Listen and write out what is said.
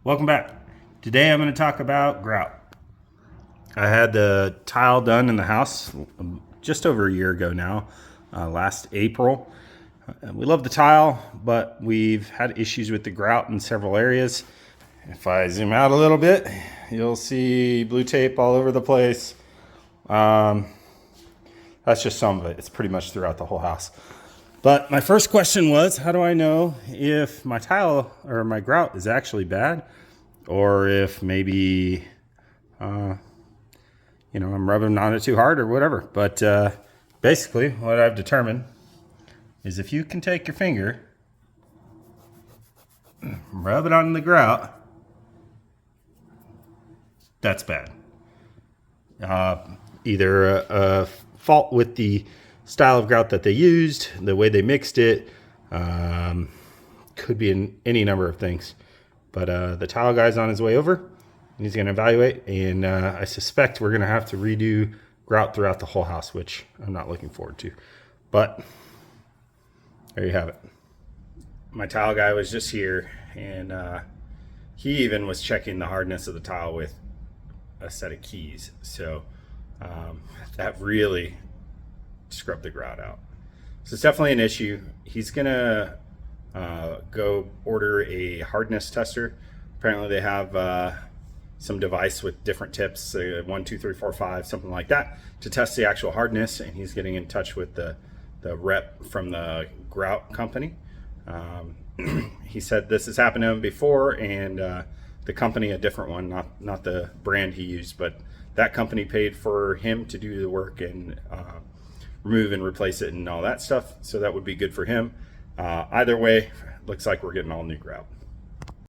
Welcome back. Today I'm going to talk about grout. I had the tile done in the house just over a year ago now, last April. We love the tile, but we've had issues with the grout in several areas. If I zoom out a little bit, you'll see blue tape all over the place. That's just some of it. It's pretty much throughout the whole house. But my first question was, how do I know if my tile or my grout is actually bad, or if maybe, I'm rubbing on it too hard or whatever. But basically, what I've determined is if you can take your finger, rub it on the grout, that's bad. Either a fault with the style of grout that they used, the way they mixed it, could be in any number of things. But the tile guy's on his way over, and he's going to evaluate, and I suspect we're going to have to redo grout throughout the whole house, which I'm not looking forward to. But there you have it. My tile guy was just here, and he even was checking the hardness of the tile with a set of keys. So that really scrubbed the grout out. So it's definitely an issue. He's gonna go order a hardness tester. Apparently they have some device with different tips, 1, 2, 3, 4, 5, something like that, to test the actual hardness. And he's getting in touch with the rep from the grout company. He said this has happened to him before, and the company, a different one, not the brand he used, but that company paid for him to do the work and remove and replace it and all that stuff. So that would be good for him. Either way, looks like we're getting all new grout.